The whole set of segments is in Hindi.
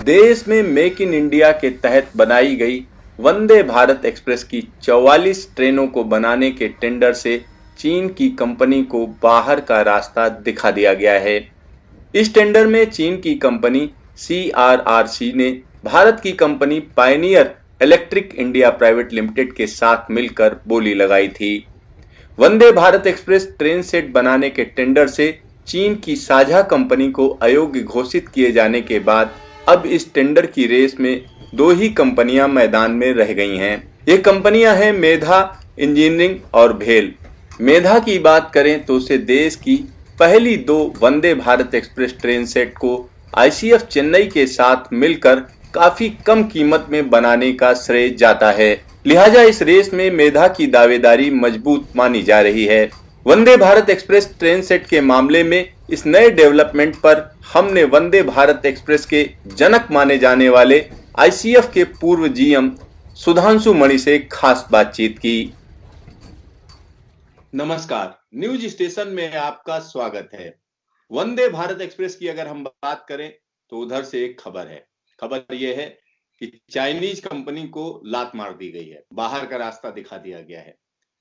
देश में मेक इन इंडिया के तहत बनाई गई वंदे भारत एक्सप्रेस की 44 ट्रेनों को बनाने के टेंडर से चीन की कंपनी को बाहर का रास्ता दिखा दिया गया है। इस टेंडर में चीन की कंपनी CRRC ने भारत की company Pioneer electric India private limited के साथ मिलकर बोली लगाई थी। Vande Bharat express train set बनाने के टेंडर से चीन की साझा कंपनी को अयोग्य घोषित किए जाने के बाद अब इस टेंडर की रेस में दो ही कंपनियां मैदान में रह गई हैं। ये कंपनियां हैं मेधा इंजीनियरिंग और भेल। मेधा की बात करें तो उसे देश की पहली दो Vande Bharat express train set को ICF चेन्नई के साथ मिलकर काफी कम कीमत में बनाने का श्रेय जाता है। लिहाजा इस रेस में मेधा की दावेदारी मजबूत मानी जा रही है। Vande Bharat express train set के मामले में इस नए डेवलपमेंट पर हमने वंदे भारत एक्सप्रेस के जनक माने जाने वाले ICF के पूर्व GM सुधांशु मणि से खास बातचीत की। नमस्कार, न्यूज स्टेशन में आपका स्वागत है। वंदे भारत एक्सप्रेस की अगर हम बात करें तो उधर से एक खबर है। खबर यह है कि चाइनीज कंपनी को लात मार दी गई है, बाहर का रास्ता दिखा दिया गया है,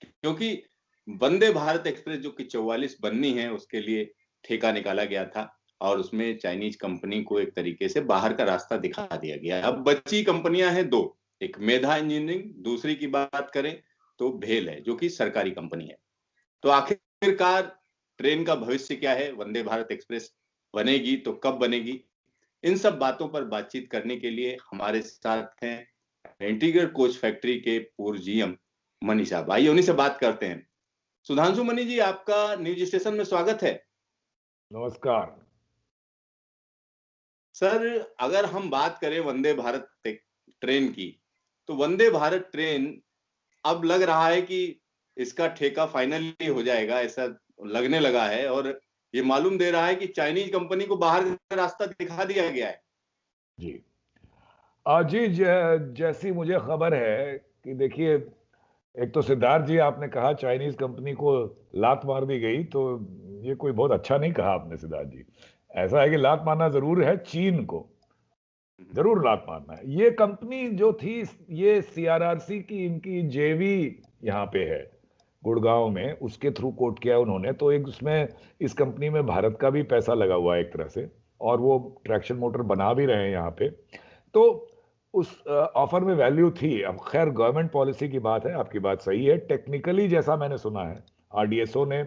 क्योंकि वंदे भारत एक्सप्रेस जो कि 44 बननी है उसके लिए ठेका निकाला गया था और उसमें चाइनीज कंपनी को एक तरीके से बाहर का रास्ता दिखा दिया गया है। अब बची कंपनियां हैं दो, एक मेधा इंजीनियरिंग, दूसरी की बात करें तो भेल है जो कि सरकारी कंपनी है। तो आखिरकार ट्रेन का भविष्य क्या है, वंदे भारत एक्सप्रेस बनेगी तो कब बनेगी, इन सब बातों पर बातचीत करने के लिए हमारे साथ हैं इंटीग्रल कोच फैक्ट्री के पूर्व GM मनी साहब। आइए उन्हीं से बात करते हैं। सुधांशु मनी जी, आपका न्यूज स्टेशन में स्वागत है। नमस्कार सर, अगर हम बात करें वंदे भारत ट्रेन की, तो वंदे भारत ट्रेन अब लग रहा है कि इसका ठेका फाइनली हो जाएगा, ऐसा लगने लगा है और ये मालूम दे रहा है कि चाइनीज कंपनी को बाहर का रास्ता दिखा दिया गया है। जी। जी, जैसी मुझे खबर है कि देखिए, एक तो सिद्धार्थ जी आपने कहा चाइनीज कंपनी को लात मार दी गई, तो ये कोई बहुत अच्छा नहीं कहा आपने सिद्धार्थ जी। ऐसा है कि लात मारना जरूर है, चीन को जरूर लात मारना है। ये कंपनी जो थी, ये CRRC की इनकी JV यहाँ पे है गुड़गांव में, उसके थ्रू कोट किया उन्होंने। तो एक उसमें इस कंपनी में भारत का भी पैसा लगा हुआ है एक तरह से, और वो ट्रैक्शन मोटर बना भी रहे हैं यहाँ पे। तो उस ऑफर में वैल्यू थी। अब खैर गवर्नमेंट पॉलिसी की बात है, आपकी बात सही है। टेक्निकली जैसा मैंने सुना है, RDSO ने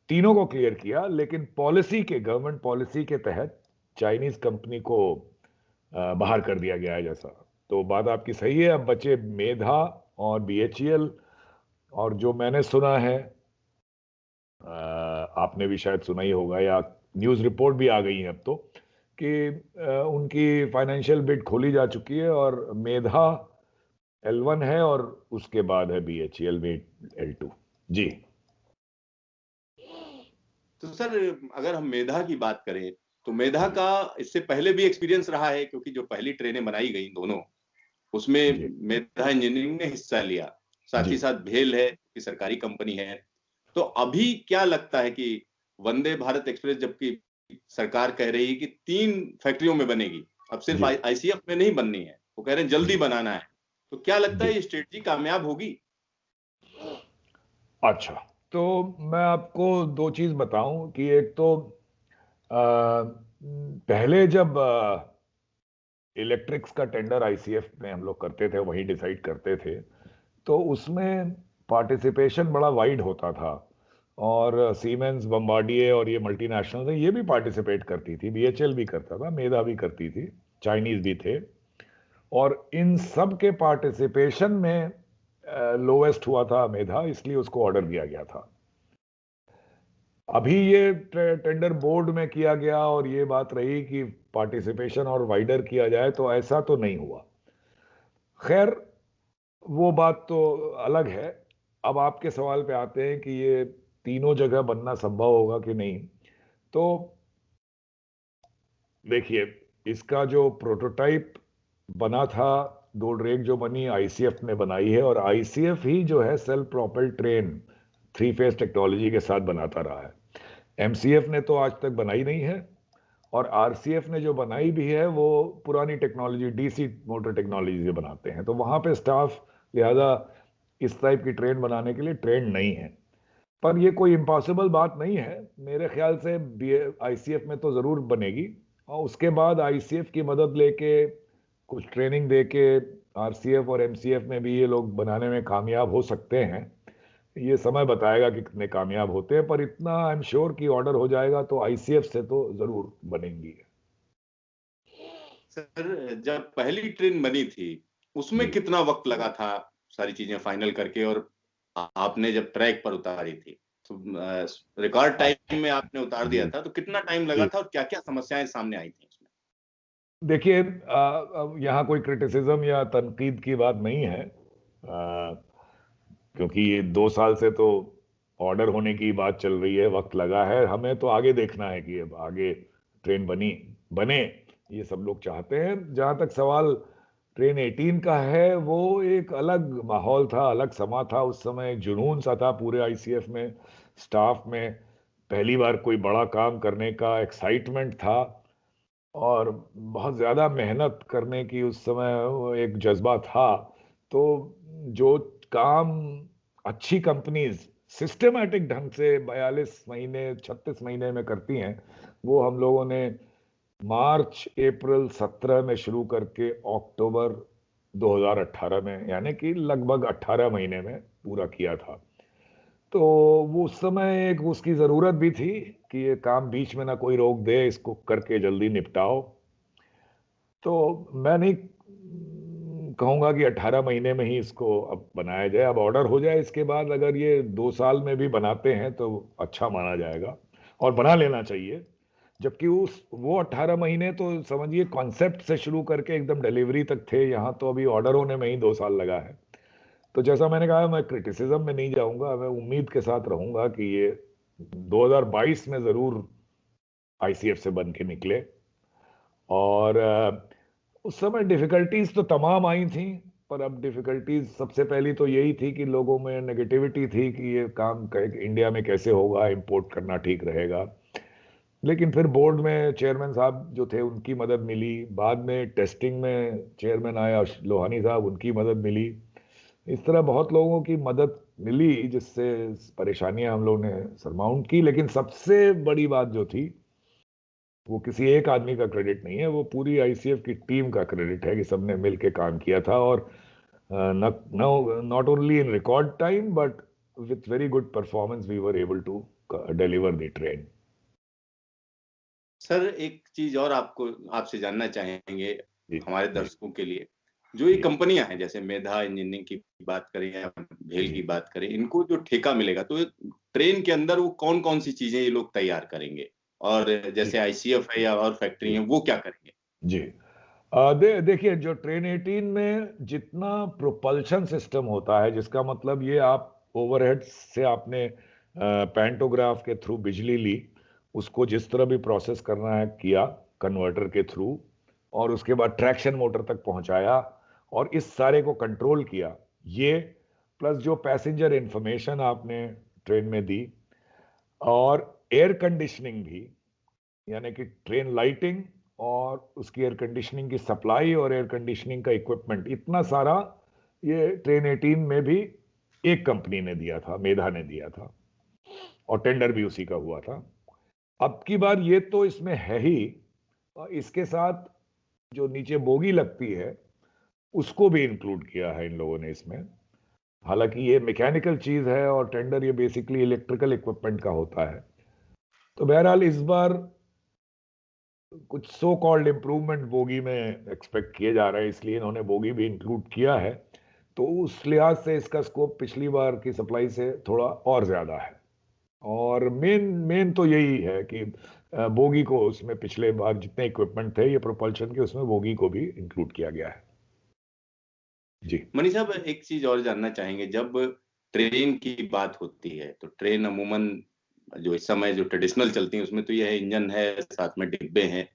तीनों को क्लियर किया, लेकिन पॉलिसी के, गवर्नमेंट पॉलिसी के तहत चाइनीज कंपनी को बाहर कर दिया गया है जैसा। तो बात आपकी सही है। अब बचे मेधा और BHEL, और जो मैंने सुना है, आपने भी शायद सुना ही होगा, या न्यूज़ रिपोर्ट भी आ गई है अब तो, कि उनकी फाइनेंशियल बिड खोली जा चुकी है और मेधा L1 है और उसके बाद है BHEL में L2। जी। तो सर, अगर हम मेधा की बात करें तो मेधा का इससे पहले भी एक्सपीरियंस रहा है, क्योंकि जो पहली ट्रेनें बनाई गई दोनों, उसमें जी। मेधा इंजीनियरिंग ने हिस्सा लिया, साथ ही जी। साथ भेल है कि सरकारी कंपनी है। तो अभी क्या लगता है कि वंदे भारत एक्सप्रेस, जबकि सरकार कह रही है कि 3 फैक्ट्रियों में बनेगी, अब सिर्फ जी। ICF में नहीं बननी है, वो कह रहे हैं जल्दी जी। बनाना है, तो क्या लगता है जी। ये स्ट्रेटजी कामयाब होगी? अच्छा, तो मैं आपको दो चीज बताऊं कि एक तो पहले जब इलेक्ट्रिक्स का टेंडर ICF में हम लोग करते थे, वही डिसाइड करते थे, तो उसमें पार्टिसिपेशन बड़ा वाइड होता था। और सीमेंस, बम्बार्डियर और ये मल्टीनेशनल ये भी पार्टिसिपेट करती थी, BHEL भी करता था, मेधा भी करती थी, चाइनीज भी थे। और इन सब के पार्टिसिपेशन में लोएस्ट हुआ था मेधा, इसलिए उसको ऑर्डर दिया गया था। अभी ये टेंडर बोर्ड में किया गया और ये बात रही कि पार्टिसिपेशन और वाइडर किया जाए, तो ऐसा तो नहीं हुआ। खैर, वो बात तो अलग है। अब आपके सवाल पे आते हैं कि ये तीनों जगह बनना संभव होगा कि नहीं। तो देखिए, इसका जो प्रोटोटाइप बना था, दो रेक जो बनी, ICF ने बनाई है, और ICF ही जो है self propelled train 3 phase technology के साथ बनाता रहा है। MCF ने तो आज तक बनाई नहीं है। और आरसीएफ ने जो बनाई भी है वो पुरानी टेक्नोलॉजी, डीसी मोटर टेक्नोलॉजी से बनाते हैं, तो वहां पे स्टाफ लिहाजा इस टाइप की ट्रेन बनाने के लिए ट्रेंड नहीं है। पर ये कोई इम्पॉसिबल बात नहीं है, मेरे ख्याल से आईसीएफ में तो ज़रूर बनेगी, और उसके बाद आईसीएफ की मदद लेके कुछ ट्रेनिंग दे के आरसीएफ और एमसीएफ में भी ये लोग बनाने में कामयाब हो सकते हैं। ये समय बताएगा कि कितने कामयाब होते हैं, पर इतना आई एम श्योर कि ऑर्डर हो जाएगा तो आईसीएफ से तो ज़रूर बनेंगी। सर, जब पहली ट्रेन बनी थी उसमें जी कितना वक्त लगा था सारी चीजें फाइनल करके, और आपने जब ट्रैक पर उतारी थी तो रिकॉर्ड टाइम में आपने उतार दिया जी था, तो कितना टाइम लगा जी। था और क्या क्या समस्याएं सामने आई थी उसमें? देखिए, अब यहाँ कोई क्रिटिसिज्म या तनकीद की बात नहीं है, क्योंकि ये 2 साल से तो ऑर्डर होने की बात चल रही है, वक्त लगा है, हमें तो आगे देखना है कि अब आगे ट्रेन बने, ये सब लोग चाहते हैं। जहाँ तक सवाल ट्रेन 18 का है, वो एक अलग माहौल था, अलग समा था, उस समय एक जुनून सा था पूरे आईसीएफ में, स्टाफ में, पहली बार कोई बड़ा काम करने का एक्साइटमेंट था, और बहुत ज़्यादा मेहनत करने की उस समय वो एक जज्बा था। तो जो काम अच्छी कंपनीज सिस्टमैटिक ढंग से 42 महीने 36 महीने में करती हैं, वो हम लोगों ने मार्च अप्रैल 17 में शुरू करके अक्टूबर 2018 में, यानी कि लगभग 18 महीने में पूरा किया था। तो वो उस समय एक उसकी ज़रूरत भी थी कि ये काम बीच में ना कोई रोक दे, इसको करके जल्दी निपटाओ। तो मैं नहीं कहूँगा कि 18 महीने में ही इसको अब बनाया जाए, अब ऑर्डर हो जाए, इसके बाद अगर ये 2 साल में भी बनाते हैं तो अच्छा माना जाएगा, और बना लेना चाहिए। जबकि उस वो 18 महीने तो समझिए कॉन्सेप्ट से शुरू करके एकदम डिलीवरी तक थे, यहाँ तो अभी ऑर्डर होने में ही 2 साल लगा है। तो जैसा मैंने कहा, मैं क्रिटिसिज्म में नहीं जाऊंगा, मैं उम्मीद के साथ रहूंगा कि ये 2022 में जरूर आईसीएफ से बन के निकले। और उस समय डिफिकल्टीज तो तमाम आई थी, पर अब डिफिकल्टीज सबसे पहली तो यही थी कि लोगों में नेगेटिविटी थी कि ये काम इंडिया में कैसे होगा, इंपोर्ट करना ठीक रहेगा। लेकिन फिर बोर्ड में चेयरमैन साहब जो थे उनकी मदद मिली, बाद में टेस्टिंग में चेयरमैन आया लोहानी साहब, उनकी मदद मिली, इस तरह बहुत लोगों की मदद मिली, जिससे परेशानियां हम लोगों ने सरमाउंट की। लेकिन सबसे बड़ी बात जो थी, वो किसी एक आदमी का क्रेडिट नहीं है, वो पूरी आईसीएफ की टीम का क्रेडिट है कि सबने मिलके काम किया था, और not only in record time but with very good performance we were able to deliver the train. Sir, एक चीज और आपको आपसे जानना चाहेंगे, जी हमारे जी दर्शकों के लिए, जो ये जी कंपनियां हैं जैसे मेधा इंजीनियरिंग की बात करें या भेल की जी। बात करें, इनको जो ठेका मिलेगा तो ट्रेन के अंदर वो कौन कौन सी चीजें ये लोग तैयार करेंगे, और जी जैसे आईसीएफ है या और फैक्ट्री है जी वो क्या करेंगे? जी। देखिए, जो ट्रेन 18 में जितना प्रोपल्शन सिस्टम होता है, जिसका मतलब ये आप ओवरहेड से आपने पैंटोग्राफ के थ्रू बिजली ली, उसको जिस तरह भी प्रोसेस करना है किया कन्वर्टर के थ्रू, और उसके बाद ट्रैक्शन मोटर तक पहुंचाया, और इस सारे को कंट्रोल किया, ये प्लस जो पैसेंजर इंफॉर्मेशन आपने ट्रेन में दी, और एयर कंडीशनिंग भी, यानी कि ट्रेन लाइटिंग और उसकी एयर कंडीशनिंग की सप्लाई और एयर कंडीशनिंग का इक्विपमेंट, इतना सारा ये ट्रेन 18 में भी एक कंपनी ने दिया था, मेधा ने दिया था, और टेंडर भी उसी का हुआ था। अब की बार ये तो इसमें है ही, और इसके साथ जो नीचे बोगी लगती है उसको भी इंक्लूड किया है इन लोगों ने इसमें। हालांकि ये मैकेनिकल चीज है और टेंडर ये बेसिकली इलेक्ट्रिकल इक्विपमेंट का होता है। तो बहरहाल इस बार कुछ सो कॉल्ड इम्प्रूवमेंट बोगी में एक्सपेक्ट किए जा रहे हैं, इसलिए इन्होंने बोगी भी इंक्लूड किया है। तो उस लिहाज से इसका स्कोप पिछली बार की सप्लाई से थोड़ा और ज्यादा है, और मेन मेन तो यही है कि बोगी को उसमें पिछले बार जितने इक्विपमेंट थे ये प्रोपल्शन के, उसमें बोगी को भी इंक्लूड किया गया है। जी मनीष साहब, एक चीज और जानना चाहेंगे, जब ट्रेन की बात होती है तो ट्रेन अमूमन जो इस समय जो ट्रेडिशनल चलती है उसमें तो यह है, इंजन है, साथ में डिब्बे हैं,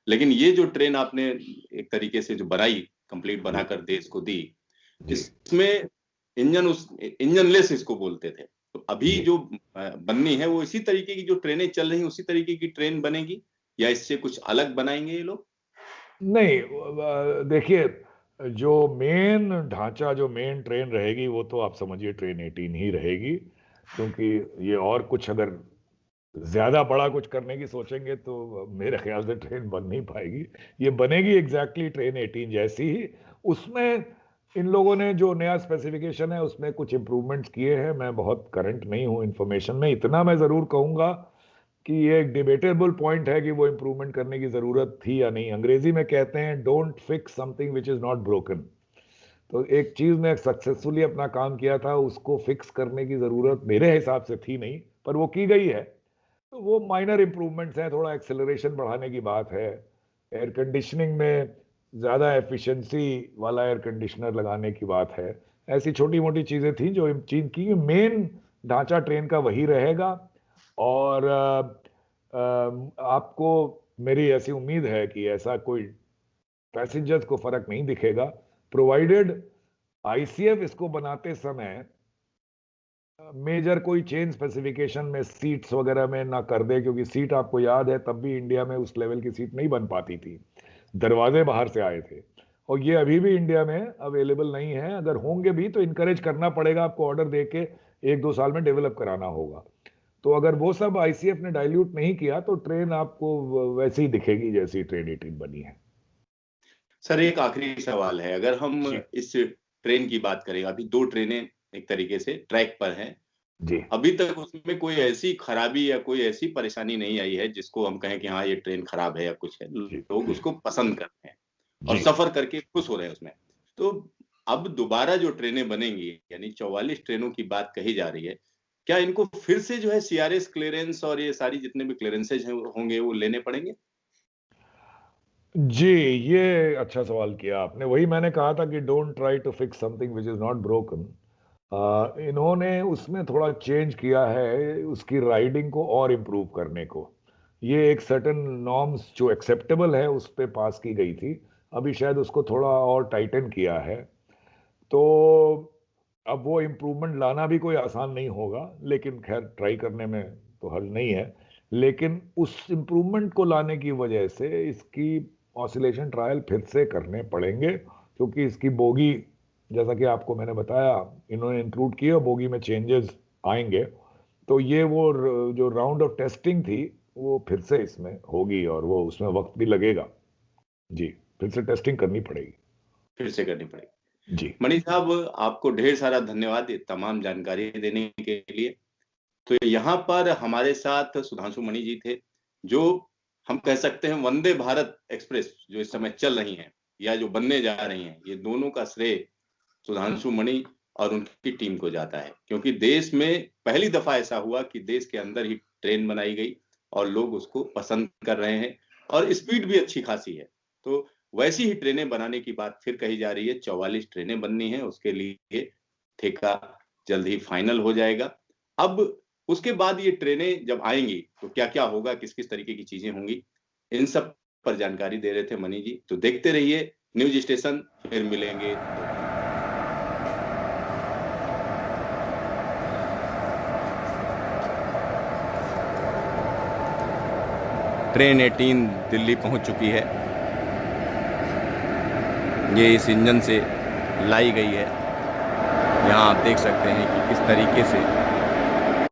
लेकिन ये जो ट्रेन आपने एक तरीके से जो बनाई, कंप्लीट जी बनाकर देश को दी, जी इसमें इंजन लेस इसको बोलते थे, तो अभी जी। जो बननी है वो इसी तरीके की जो ट्रेनें चल रही हैं उसी तरीके की ट्रेन बनेगी? या इससे कुछ अलग बनाएंगे ये लोग? नहीं, देखिए, जो मेन ढांचा, जो मेन ट्रेन रहेगी वो तो आप समझिए ट्रेन 18 ही रहेगी, क्योंकि ये और कुछ अगर ज्यादा बड़ा कुछ करने की सोचेंगे तो मेरे ख्याल से ट्रेन बन नहीं पाएगी। ये बनेगी एग्जैक्टली ट्रेन 18 जैसी ही। उसमें इन लोगों ने जो नया स्पेसिफिकेशन है उसमें कुछ इंप्रूवमेंट्स किए हैं। मैं बहुत करंट नहीं हूं इन्फॉर्मेशन में, इतना मैं जरूर कहूंगा कि ये एक डिबेटेबल पॉइंट है कि वो इंप्रूवमेंट करने की जरूरत थी या नहीं। अंग्रेजी में कहते हैं don't fix something which is not broken. तो एक चीज ने सक्सेसफुली अपना काम किया था, उसको फिक्स करने की जरूरत मेरे हिसाब से थी नहीं, पर वो की गई है। तो वो माइनर इंप्रूवमेंट्स हैं, थोड़ा एक्सेलरेशन बढ़ाने की बात है, एयर कंडीशनिंग में ज़्यादा एफिशिएंसी वाला एयर कंडीशनर लगाने की बात है। ऐसी छोटी मोटी चीज़ें थी जो चीन की। मेन ढांचा ट्रेन का वही रहेगा। और आपको मेरी ऐसी उम्मीद है कि ऐसा कोई पैसेंजर्स को फर्क नहीं दिखेगा, प्रोवाइडेड आईसीएफ इसको बनाते समय मेजर कोई चेंज स्पेसिफिकेशन में सीट्स वगैरह में ना कर दे, क्योंकि सीट आपको याद है तब भी इंडिया में उस लेवल की सीट नहीं बन पाती थी, दरवाजे बाहर से आए थे। और ये अभी भी इंडिया में अवेलेबल नहीं है। अगर होंगे भी तो इनकरेज करना पड़ेगा, आपको ऑर्डर दे के 1-2 साल में डेवलप कराना होगा। तो अगर वो सब आईसीएफ ने डाइल्यूट नहीं किया तो ट्रेन आपको वैसे ही दिखेगी जैसी ट्रेन 18 बनी है। सर, एक आखिरी सवाल है, अगर हम जी इस ट्रेन की बात करें, अभी 2 ट्रेनें एक तरीके से ट्रैक पर हैं, जी अभी तक उसमें कोई ऐसी खराबी या कोई ऐसी परेशानी नहीं आई है जिसको हम कहें कि हाँ ये ट्रेन खराब है या कुछ है। जी लोग जी उसको पसंद करते हैं और जी। सफर करके खुश हो रहे हैं उसमें। तो अब दोबारा जो ट्रेनें बनेंगी, यानी 44 ट्रेनों की बात कही जा रही है, क्या इनको फिर से जो है सीआरएस क्लियरेंस और ये सारी जितने भी क्लियरेंसेज होंगे वो लेने पड़ेंगे? जी, ये अच्छा सवाल किया आपने। वही मैंने कहा था कि don't try to fix something which is not broken. इन्होंने उसमें थोड़ा चेंज किया है उसकी राइडिंग को और इम्प्रूव करने को। ये एक सर्टेन नॉर्म्स जो एक्सेप्टेबल है उस पे पास की गई थी, अभी शायद उसको थोड़ा और टाइटन किया है। तो अब वो इम्प्रूवमेंट लाना भी कोई आसान नहीं होगा, लेकिन खैर ट्राई करने में तो हर्ज नहीं है। लेकिन उस इम्प्रूवमेंट को लाने की वजह से इसकी ऑसिलेशन ट्रायल फिर से करने पड़ेंगे, क्योंकि इसकी बोगी, जैसा कि आपको मैंने बताया, इन्होंने इंक्लूड किया, बोगी में चेंजेस आएंगे। तो ये वो जो राउंड ऑफ टेस्टिंग थी वो फिर से इसमें होगी और वो उसमें वक्त भी लगेगा। जी, फिर से टेस्टिंग करनी पड़ेगी। फिर से करनी पड़ेगी। जी मणि साहब, आपको ढेर सारा धन्यवाद ये तमाम जानकारी देने के लिए। तो यहाँ पर हमारे साथ सुधांशु मणि जी थे, जो हम कह सकते हैं वंदे भारत एक्सप्रेस जो इस समय चल रही हैं या जो बनने जा रही हैं, ये दोनों का श्रेय सुधांशु मणि और उनकी टीम को जाता है, क्योंकि देश में पहली दफा ऐसा हुआ कि देश के अंदर ही ट्रेन बनाई गई और लोग उसको पसंद कर रहे हैं और स्पीड भी अच्छी खासी है। तो वैसी ही ट्रेनें बनाने की बात फिर कही जा रही है। 44 ट्रेनें बननी है, उसके लिए ठेका जल्द ही फाइनल हो जाएगा। अब उसके बाद ये ट्रेनें जब आएंगी तो क्या क्या होगा, किस किस तरीके की चीजें होंगी, इन सब पर जानकारी दे रहे थे मणि जी। तो देखते रहिए न्यूज स्टेशन, फिर मिलेंगे। ट्रेन 18 दिल्ली पहुंच चुकी है। ये इस इंजन से लाई गई है। यहाँ आप देख सकते हैं कि किस तरीके से